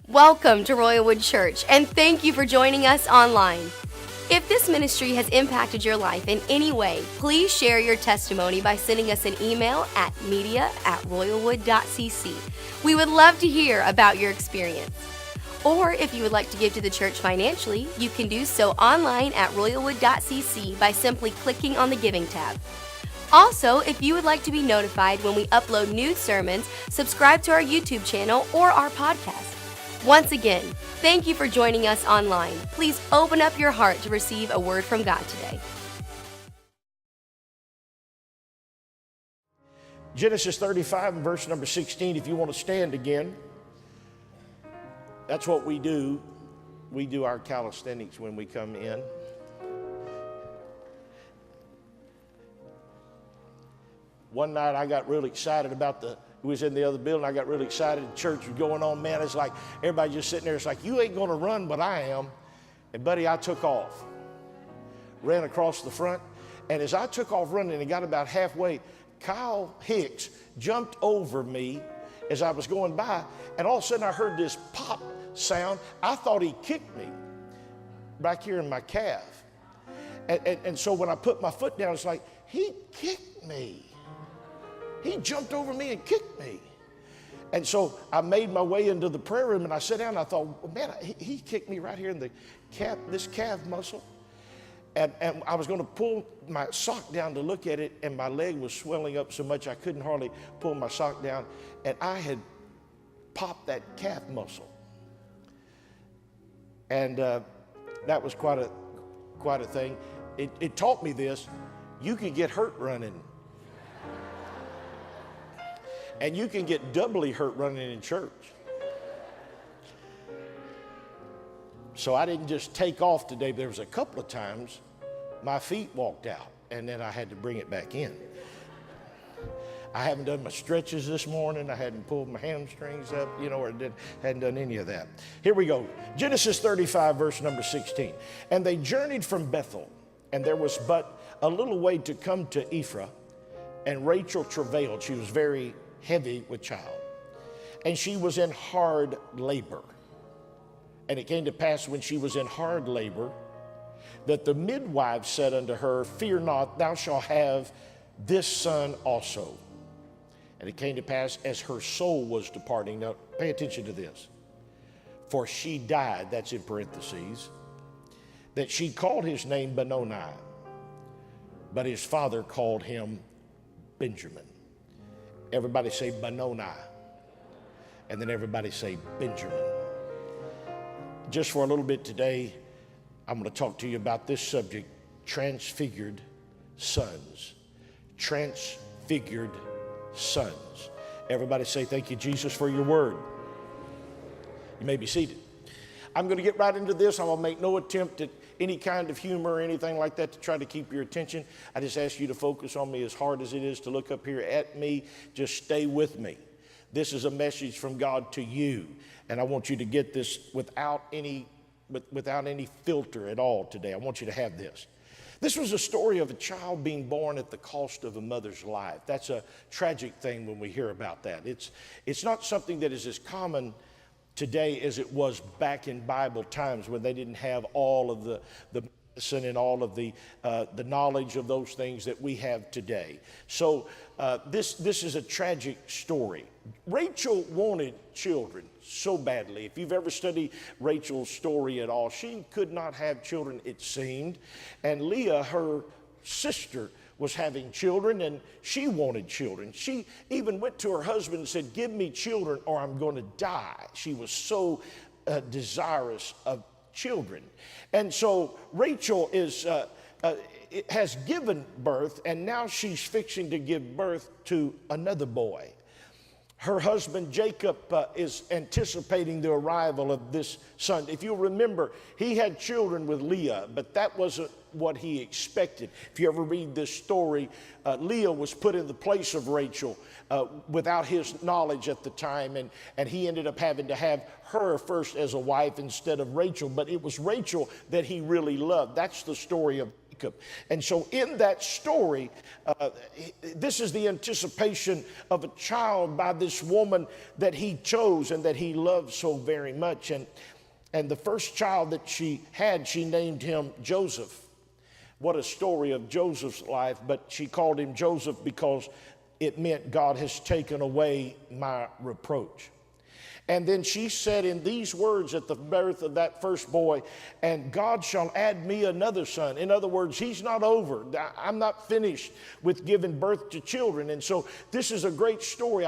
Welcome to Royalwood Church, and thank you for joining us online. If this ministry has impacted your life in any way, please share your testimony by sending us an email at media@royalwood.cc. We would love to hear about your experience. Or if you would like to give to the church financially, you can do so online at royalwood.cc by simply clicking on the Giving tab. Also, if you would like to be notified when we upload new sermons, subscribe to our YouTube channel or our podcast. Once again, thank you for joining us online. Please open up your heart to receive a word from God today. Genesis 35 and verse number 16, if you want to stand again. That's what we do. We do our calisthenics when we come in. One night I got really excited about we was in the other building. I got really excited. The church was going on. Man, it's like everybody just sitting there. It's like, you ain't going to run, but I am. And buddy, I took off. Ran across the front. And as I took off running and got about halfway, Kyle Hicks jumped over me as I was going by. And all of a sudden I heard this pop sound. I thought he kicked me back here in my calf. And so when I put my foot down, it's like, he kicked me. He jumped over me and kicked me. And so I made my way into the prayer room and I sat down and I thought, well, man, he kicked me right here in the calf, this calf muscle. And I was going to pull my sock down to look at it, and my leg was swelling up so much I couldn't hardly pull my sock down. And I had popped that calf muscle. And that was quite a thing. It taught me this. You can get hurt running. And you can get doubly hurt running in church. So I didn't just take off today. There was a couple of times my feet walked out, and then I had to bring it back in. I haven't done my stretches this morning. I hadn't pulled my hamstrings up, or hadn't done any of that. Here we go. Genesis 35, verse number 16. And they journeyed from Bethel, and there was but a little way to come to Ephraim, and Rachel travailed. She was very heavy with child, and she was in hard labor. And it came to pass when she was in hard labor that the midwife said unto her, Fear not, thou shalt have this son also. And it came to pass as her soul was departing. Now pay attention to this. For she died, that's in parentheses, that she called his name Benoni, but his father called him Benjamin. Everybody say Benoni. And then everybody say Benjamin. Just for a little bit today, I'm going to talk to you about this subject, Transfigured Sons. Transfigured Sons. Everybody say thank you, Jesus, for your word. You may be seated. I'm going to get right into this. I'm going to make no attempt at any kind of humor or anything like that to try to keep your attention. I just ask you to focus on me as hard as it is to look up here at me. Just stay with me. This is a message from God to you, and I want you to get this without any filter at all today. I want you to have this. This was a story of a child being born at the cost of a mother's life. That's a tragic thing when we hear about that. It's not something that is as common today as it was back in Bible times when they didn't have all of the medicine and all of the knowledge of those things that we have today. So this is a tragic story. Rachel wanted children so badly. If you've ever studied Rachel's story at all, she could not have children, it seemed. And Leah, her sister, was having children, and she wanted children. She even went to her husband and said, give me children or I'm going to die. She was so desirous of children. And so Rachel has given birth, and now she's fixing to give birth to another boy. Her husband Jacob is anticipating the arrival of this son. If you remember, he had children with Leah, but that wasn't what he expected. If you ever read this story, Leah was put in the place of Rachel without his knowledge at the time, and he ended up having to have her first as a wife instead of Rachel, but it was Rachel that he really loved. That's the story of Jacob. And so in that story, this is the anticipation of a child by this woman that he chose and that he loved so very much. And the first child that she had, she named him Joseph. What a story of Joseph's life, but she called him Joseph because it meant God has taken away my reproach. And then she said in these words at the birth of that first boy, and God shall add me another son. In other words, he's not over. I'm not finished with giving birth to children. And so this is a great story.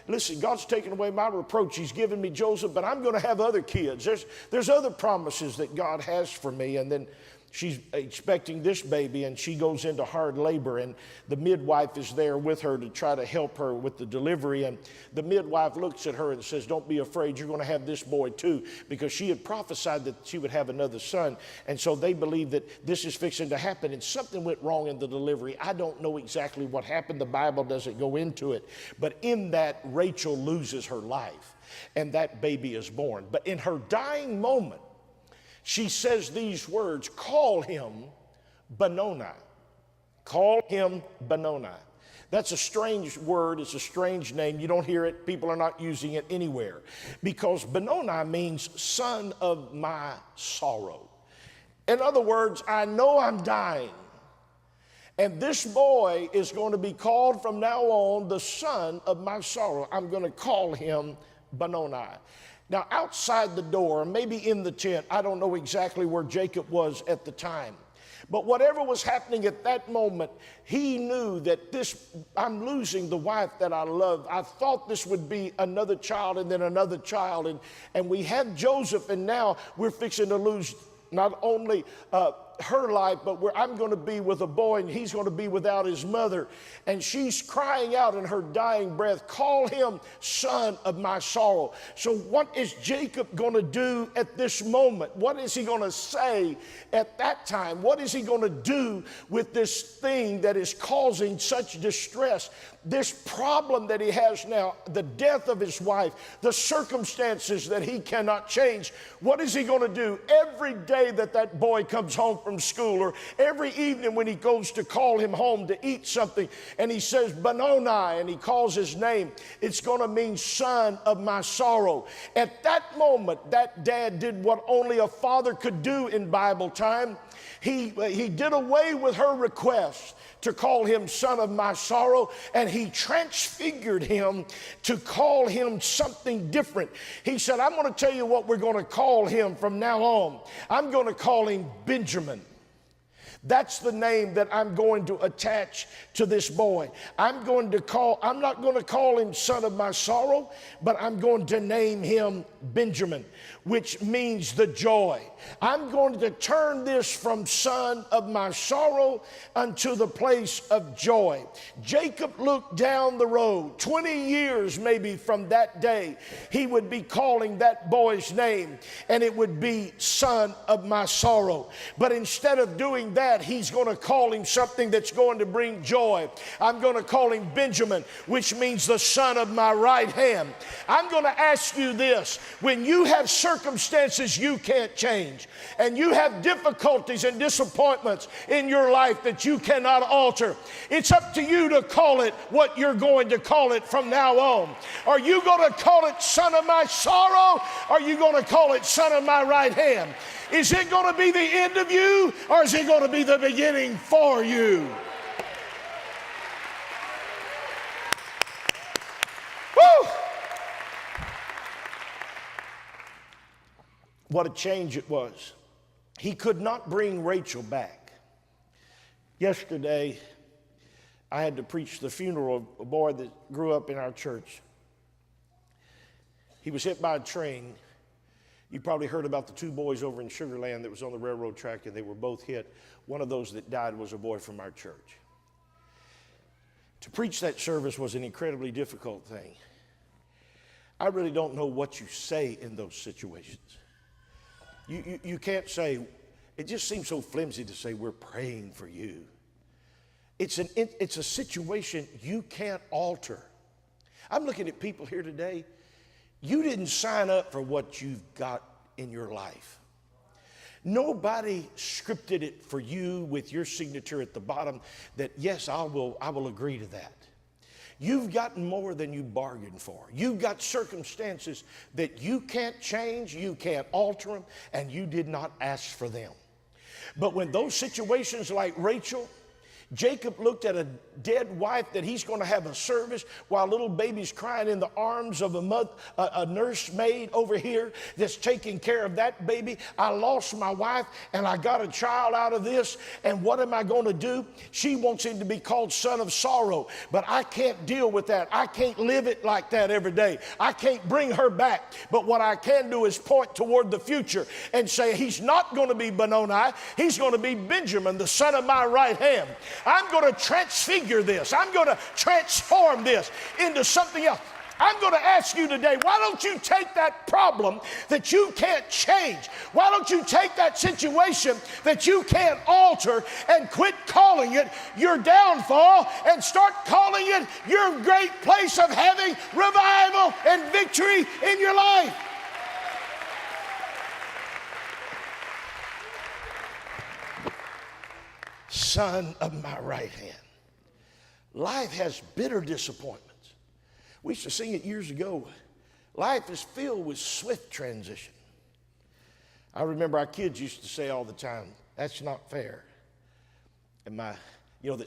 Listen, God's taken away my reproach. He's given me Joseph, but I'm going to have other kids. There's other promises that God has for me. And then she's expecting this baby, and she goes into hard labor, and the midwife is there with her to try to help her with the delivery. And the midwife looks at her and says, don't be afraid, you're going to have this boy too, because she had prophesied that she would have another son. And so they believe that this is fixing to happen, and something went wrong in the delivery. I don't know exactly what happened. The Bible doesn't go into it. But in that, Rachel loses her life, and that baby is born. But in her dying moment, she says these words, call him Benoni. Call him Benoni. That's a strange word. It's a strange name. You don't hear it. People are not using it anywhere. Because Benoni means son of my sorrow. In other words, I know I'm dying. And this boy is going to be called from now on the son of my sorrow. I'm going to call him Benoni. Now, outside the door, maybe in the tent, I don't know exactly where Jacob was at the time. But whatever was happening at that moment, he knew that I'm losing the wife that I love. I thought this would be another child and then another child. And we had Joseph, and now we're fixing to lose not only her life, but where I'm going to be with a boy and he's going to be without his mother. And she's crying out in her dying breath, call him son of my sorrow. So what is Jacob going to do at this moment? What is he going to say at that time? What is he going to do with this thing that is causing such distress? This problem that he has now, the death of his wife, the circumstances that he cannot change. What is he going to do every day that boy comes home from school, or every evening when he goes to call him home to eat something, and he says Benoni, and he calls his name? It's going to mean son of my sorrow. At that moment, that dad did what only a father could do in Bible time. He did away with her request to call him son of my sorrow, and he transfigured him to call him something different. He said, I'm going to tell you what we're going to call him from now on. I'm going to call him Benjamin. That's the name that I'm going to attach to this boy. I'm not going to call him son of my sorrow, but I'm going to name him Benjamin, which means the joy. I'm going to turn this from son of my sorrow unto the place of joy. Jacob looked down the road, 20 years maybe from that day, he would be calling that boy's name, and it would be son of my sorrow. But instead of doing that, he's going to call him something that's going to bring joy. I'm going to call him Benjamin, which means the son of my right hand. I'm going to ask you this. When you have circumstances you can't change, and you have difficulties and disappointments in your life that you cannot alter, it's up to you to call it what you're going to call it from now on. Are you going to call it son of my sorrow? Or are you going to call it son of my right hand? Is it going to be the end of you, or is it going to be the beginning for you? Woo! What a change it was. He could not bring Rachel back. Yesterday, I had to preach the funeral of a boy that grew up in our church. He was hit by a train. You probably heard about the two boys over in Sugar Land that was on the railroad track, and they were both hit. One of those that died was a boy from our church. To preach that service was an incredibly difficult thing. I really don't know what you say in those situations. You can't say, it just seems so flimsy to say we're praying for you. It's a situation you can't alter. I'm looking at people here today. You didn't sign up for what you've got in your life. Nobody scripted it for you with your signature at the bottom that, yes, I will agree to that. You've gotten more than you bargained for. You've got circumstances that you can't change, you can't alter them, and you did not ask for them. But when those situations like Rachel, Jacob looked at a dead wife that he's going to have a service while little baby's crying in the arms of a nursemaid over here that's taking care of that baby. I lost my wife and I got a child out of this, and what am I going to do? She wants him to be called son of sorrow, but I can't deal with that. I can't live it like that every day. I can't bring her back, but what I can do is point toward the future and say he's not going to be Benoni, he's going to be Benjamin, the son of my right hand. I'm going to transfigure this. I'm going to transform this into something else. I'm going to ask you today, why don't you take that problem that you can't change? Why don't you take that situation that you can't alter and quit calling it your downfall and start calling it your great place of having revival and victory in your life? Son of my right hand. Life has bitter disappointments. We used to sing it years ago. Life is filled with swift transition. I remember our kids used to say all the time, that's not fair. And that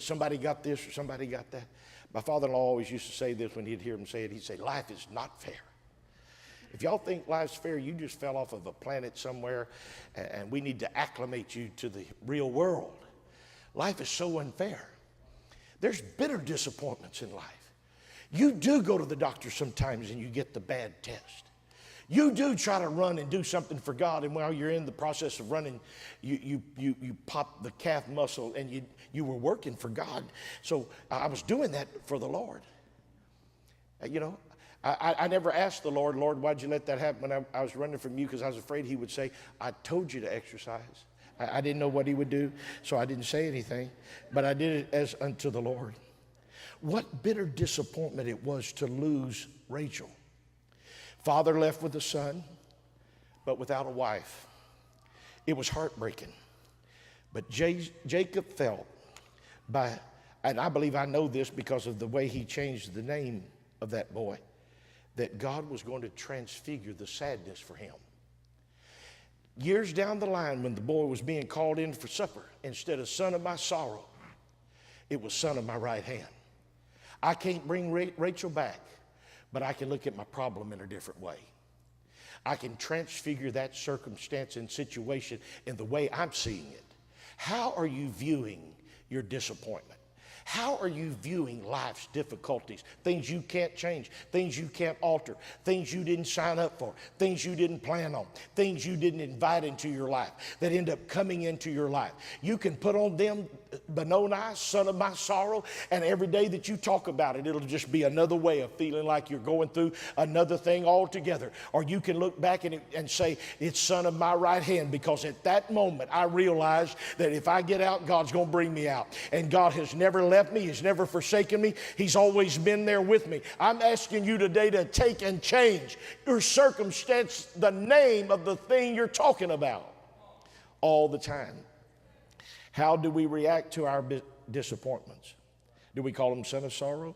somebody got this or somebody got that. My father-in-law always used to say this when he'd hear him say it. He'd say, life is not fair. If y'all think life's fair, you just fell off of a planet somewhere, and we need to acclimate you to the real world. Life is so unfair. There's bitter disappointments in life. You do go to the doctor sometimes and you get the bad test. You do try to run and do something for God, and while you're in the process of running, you pop the calf muscle, and you were working for God. So I was doing that for the Lord. I never asked the Lord, why'd you let that happen when I was running from you? Because I was afraid he would say, I told you to exercise. I didn't know what he would do, so I didn't say anything, but I did it as unto the Lord. What bitter disappointment it was to lose Rachel. Father left with a son, but without a wife. It was heartbreaking. But Jacob felt and I believe I know this because of the way he changed the name of that boy, that God was going to transfigure the sadness for him. Years down the line, when the boy was being called in for supper, instead of son of my sorrow, it was son of my right hand. I can't bring Rachel back, but I can look at my problem in a different way. I can transfigure that circumstance and situation in the way I'm seeing it. How are you viewing your disappointment? How are you viewing life's difficulties? Things you can't change, things you can't alter, things you didn't sign up for, things you didn't plan on, things you didn't invite into your life that end up coming into your life. You can put on them Benoni, son of my sorrow, and every day that you talk about it, it'll just be another way of feeling like you're going through another thing altogether. Or you can look back and say, it's son of my right hand, because at that moment I realized that if I get out, God's going to bring me out. And God has never left me. He's never forsaken me. He's always been there with me. I'm asking you today to take and change your circumstance, the name of the thing you're talking about all the time. How do we react to our disappointments? Do we call him son of sorrow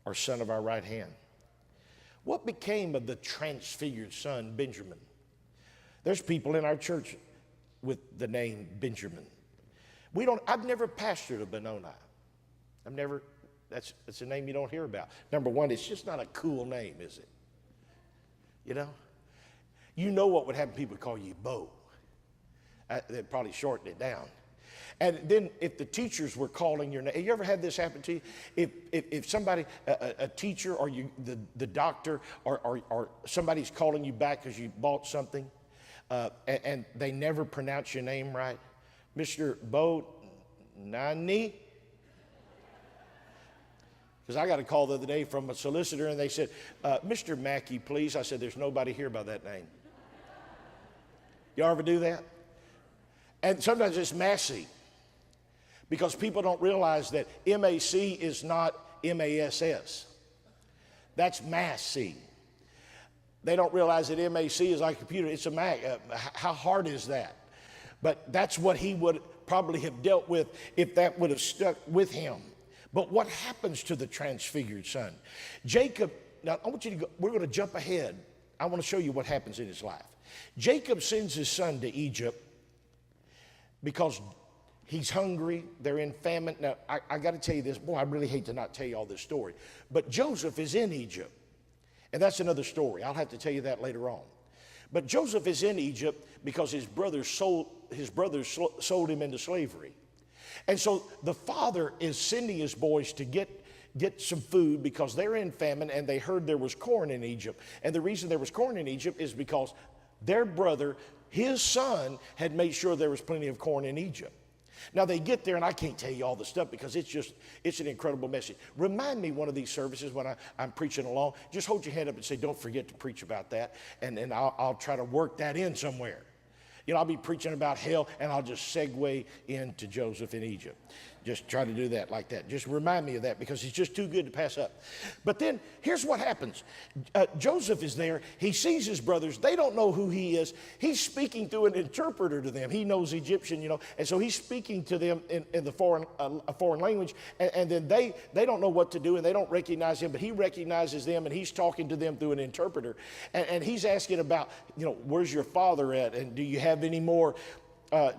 or son of our right hand? What became of the transfigured son, Benjamin? There's people in our church with the name Benjamin. I've never pastored a Benoni. That's a name you don't hear about. Number one, it's just not a cool name, is it? You know what would happen? People would call you Bo. They'd probably shorten it down. And then if the teachers were calling your name, have you ever had this happen to you? If somebody, a teacher or the doctor or somebody's calling you back because you bought something and they never pronounce your name right. Mr. Bo Nani? Because I got a call the other day from a solicitor and they said, Mr. Mackey, please. I said, there's nobody here by that name. Y'all ever do that? And sometimes it's Massey. Because people don't realize that M-A-C is not M-A-S-S. That's Massey. They don't realize that M-A-C is like a computer. It's a Mac. How hard is that? But that's what he would probably have dealt with if that would have stuck with him. But what happens to the transfigured son? Jacob, now I want you to go, we're going to jump ahead. I want to show you what happens in his life. Jacob sends his son to Egypt because he's hungry. They're in famine. Now, I got to tell you this. Boy, I really hate to not tell you all this story. But Joseph is in Egypt. And that's another story. I'll have to tell you that later on. But Joseph is in Egypt because his brothers sold him into slavery. And so the father is sending his boys to get some food because they're in famine, and they heard there was corn in Egypt. And the reason there was corn in Egypt is because their brother, his son, had made sure there was plenty of corn in Egypt. Now they get there, and I can't tell you all the stuff because it's an incredible message. Remind me one of these services when I'm preaching along. Just hold your hand up and say, don't forget to preach about that. And then I'll try to work that in somewhere. You know, I'll be preaching about hell, and I'll just segue into Joseph in Egypt. Just try to do that like that. Just remind me of that because it's just too good to pass up. But then here's what happens. Joseph is there. He sees his brothers. They don't know who he is. He's speaking through an interpreter to them. He knows Egyptian, you know, and so he's speaking to them in the foreign language. And then they don't know what to do, and they don't recognize him, but he recognizes them, and he's talking to them through an interpreter. And he's asking about, you know, where's your father at, and do you have any more?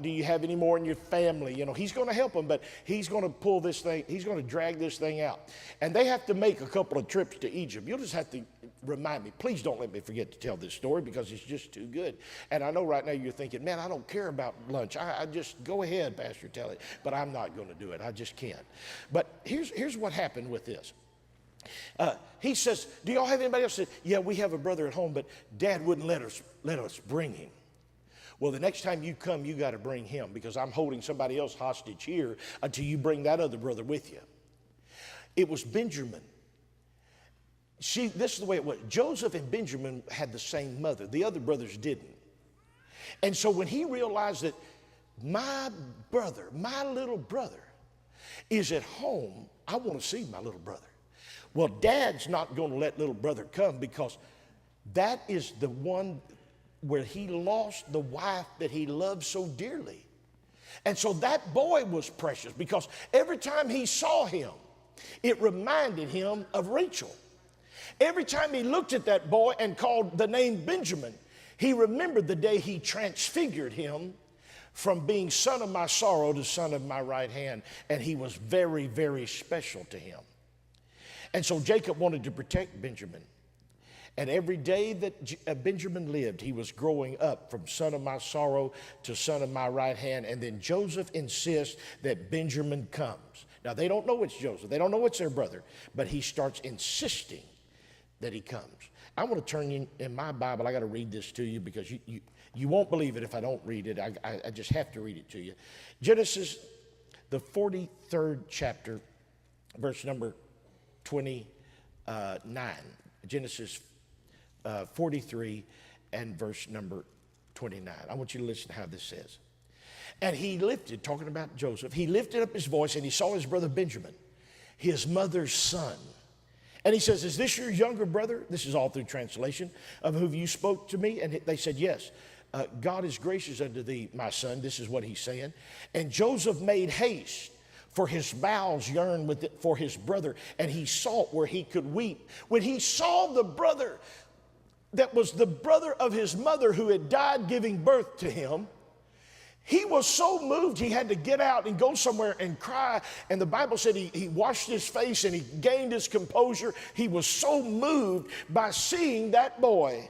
Do you have any more in your family? You know, he's going to help them, but he's going to pull this thing, he's going to drag this thing out. And they have to make a couple of trips to Egypt. You'll just have to remind me. Please don't let me forget to tell this story because it's just too good. And I know right now you're thinking, man, I don't care about lunch. I just go ahead, Pastor, tell it. But I'm not going to do it. I just can't. But here's what happened with this. He says, do y'all have anybody else? Yeah, we have a brother at home, but Dad wouldn't let us bring him. Well, the next time you come, you got to bring him because I'm holding somebody else hostage here until you bring that other brother with you. It was Benjamin. See, this is the way it was. Joseph and Benjamin had the same mother. The other brothers didn't. And so when he realized that my brother, my little brother, is at home, I want to see my little brother. Well, Dad's not going to let little brother come because that is the one where he lost the wife that he loved so dearly. And so that boy was precious because every time he saw him, it reminded him of Rachel. Every time he looked at that boy and called the name Benjamin, he remembered the day he transfigured him from being son of my sorrow to son of my right hand. And he was very, very special to him. And so Jacob wanted to protect Benjamin. And every day that Benjamin lived, he was growing up from son of my sorrow to son of my right hand. And then Joseph insists that Benjamin comes. Now, they don't know it's Joseph. They don't know it's their brother. But he starts insisting that he comes. I want to turn in my Bible. I got to read this to you because you won't believe it if I don't read it. I just have to read it to you. Genesis, the 43rd chapter, verse number 29. Genesis 43 and verse number 29. I want you to listen to how this says. And he lifted, talking about Joseph, he lifted up his voice and he saw his brother Benjamin, his mother's son. And he says, is this your younger brother? This is all through translation, of whom you spoke to me? And they said, yes. God is gracious unto thee, my son. This is what he's saying. And Joseph made haste, for his bowels yearned for his brother, and he sought where he could weep. When he saw the brother that was the brother of his mother who had died giving birth to him, he was so moved he had to get out and go somewhere and cry. And the Bible said he washed his face and he gained his composure. He was so moved by seeing that boy,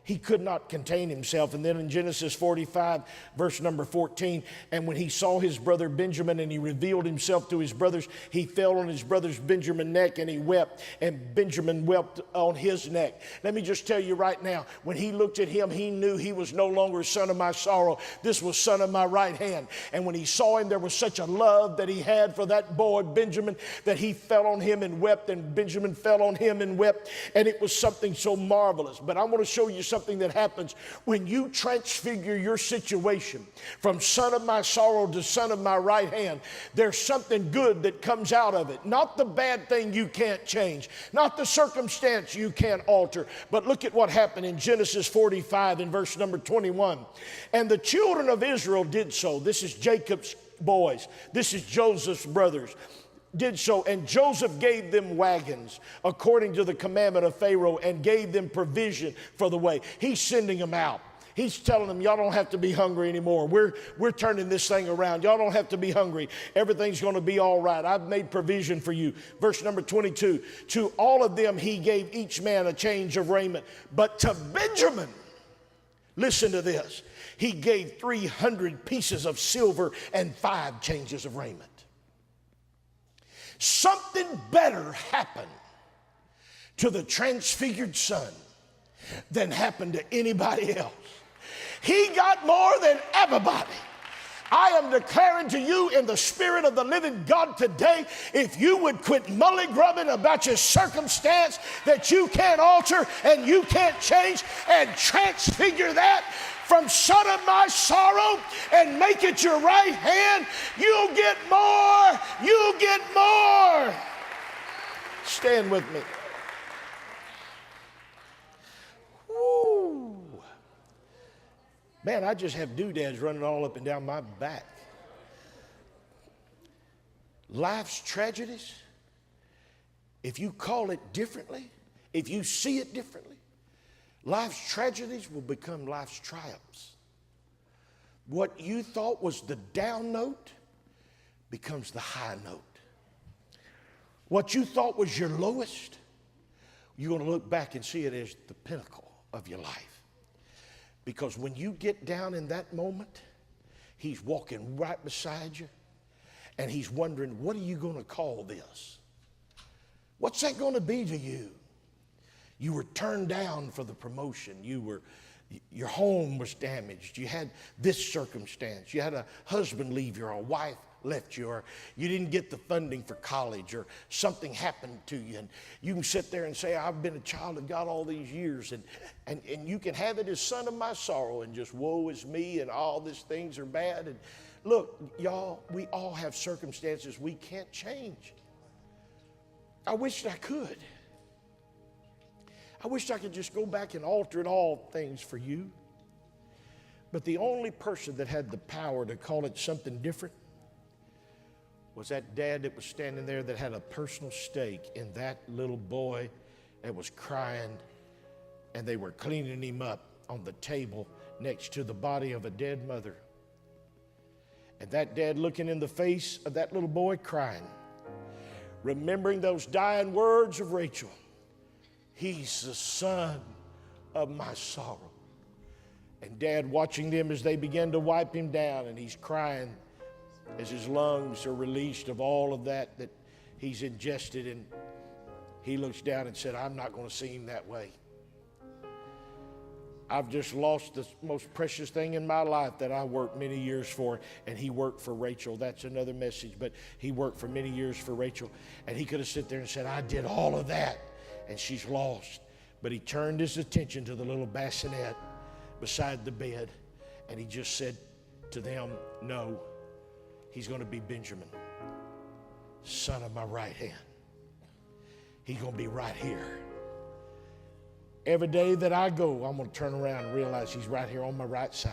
he could not contain himself. And then in Genesis 45, verse number 14, and when he saw his brother Benjamin and he revealed himself to his brothers, he fell on his brother's Benjamin neck and he wept, and Benjamin wept on his neck. Let me just tell you right now, when he looked at him, he knew he was no longer son of my sorrow. This was son of my right hand. And when he saw him, there was such a love that he had for that boy Benjamin that he fell on him and wept, and Benjamin fell on him and wept. And it was something so marvelous. But I want to show you something something that happens when you transfigure your situation from son of my sorrow to son of my right hand. There's something good that comes out of it. Not the bad thing you can't change, not the circumstance you can't alter. But look at what happened in Genesis 45 in verse number 21. And the children of Israel did so. This is Jacob's boys. This is Joseph's brothers. Did so, and Joseph gave them wagons according to the commandment of Pharaoh and gave them provision for the way. He's sending them out. He's telling them, y'all don't have to be hungry anymore. We're turning this thing around. Y'all don't have to be hungry. Everything's going to be all right. I've made provision for you. Verse number 22, to all of them he gave each man a change of raiment. But to Benjamin, listen to this, he gave 300 pieces of silver and 5 changes of raiment. Something better happened to the transfigured son than happened to anybody else. He got more than everybody. I am declaring to you in the Spirit of the living God today, if you would quit mully-grubbing about your circumstance that you can't alter and you can't change, and transfigure that from son of my sorrow and make it your right hand, you'll get more. You'll get more. Stand with me. Woo. Man, I just have doodads running all up and down my back. Life's tragedies, if you call it differently, if you see it differently, life's tragedies will become life's triumphs. What you thought was the down note becomes the high note. What you thought was your lowest, you're going to look back and see it as the pinnacle of your life. Because when you get down in that moment, he's walking right beside you and he's wondering, what are you going to call this? What's that going to be to you? You were turned down for the promotion. Your home was damaged. You had this circumstance. You had a husband leave you, or a wife left you, or you didn't get the funding for college, or something happened to you. And you can sit there and say, I've been a child of God all these years. And you can have it as son of my sorrow and just woe is me and all these things are bad. And look, y'all, we all have circumstances we can't change. I wished I could. I wished I could just go back and alter it all things for you. But the only person that had the power to call it something different was that dad that was standing there that had a personal stake in that little boy that was crying, and they were cleaning him up on the table next to the body of a dead mother. And that dad looking in the face of that little boy crying, remembering those dying words of Rachel, he's the son of my sorrow. And dad watching them as they began to wipe him down, and he's crying as his lungs are released of all of that he's ingested. And he looks down and said, I'm not going to see him that way. I've just lost the most precious thing in my life that I worked many years for, and he worked for Rachel. That's another message, but he worked for many years for Rachel. And he could have sat there and said, I did all of that, and she's lost. But he turned his attention to the little bassinet beside the bed, and he just said to them, no, he's going to be Benjamin, son of my right hand. He's going to be right here. Every day that I go, I'm going to turn around and realize he's right here on my right side.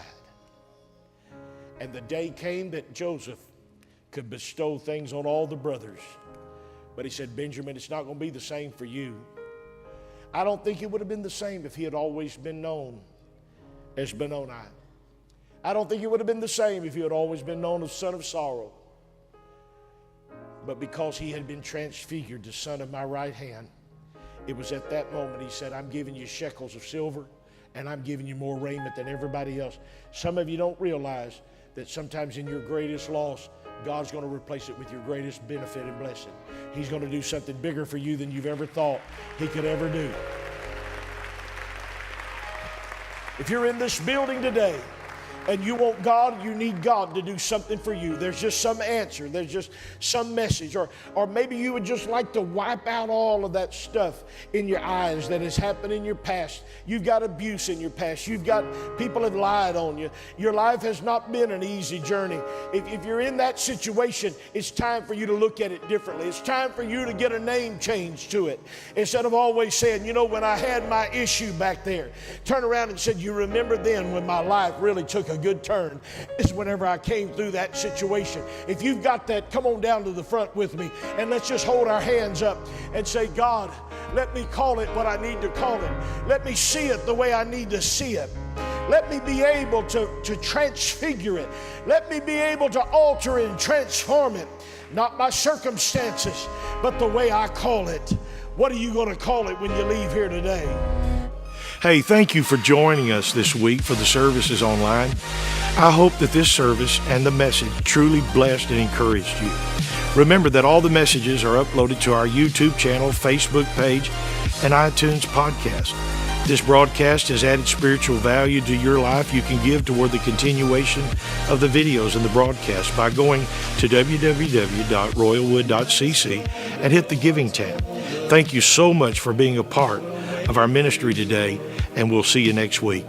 And the day came that Joseph could bestow things on all the brothers. But he said, Benjamin, it's not going to be the same for you. I don't think it would have been the same if he had always been known as Benoni. I don't think it would have been the same if he had always been known as son of sorrow. But because he had been transfigured to son of my right hand, it was at that moment he said, I'm giving you shekels of silver, and I'm giving you more raiment than everybody else. Some of you don't realize that sometimes in your greatest loss, God's going to replace it with your greatest benefit and blessing. He's going to do something bigger for you than you've ever thought he could ever do. If you're in this building today and you want God, you need God to do something for you. There's just some answer. There's just some message. Or maybe you would just like to wipe out all of that stuff in your eyes that has happened in your past. You've got abuse in your past. You've got people have lied on you. Your life has not been an easy journey. If you're in that situation, it's time for you to look at it differently. It's time for you to get a name change to it. Instead of always saying, you know, when I had my issue back there, turn around and said, you remember then when my life really took a good turn is whenever I came through that situation. If you've got that, come on down to the front with me and let's just hold our hands up and say, God, let me call it what I need to call it. Let me see it the way I need to see it. Let me be able to transfigure it. Let me be able to alter and transform it. Not my circumstances, but the way I call it. What are you going to call it when you leave here today? Hey, thank you for joining us this week for the services online. I hope that this service and the message truly blessed and encouraged you. Remember that all the messages are uploaded to our YouTube channel, Facebook page, and iTunes podcast. This broadcast has added spiritual value to your life. You can give toward the continuation of the videos and the broadcast by going to www.royalwood.cc and hit the giving tab. Thank you so much for being a part of our ministry today, and we'll see you next week.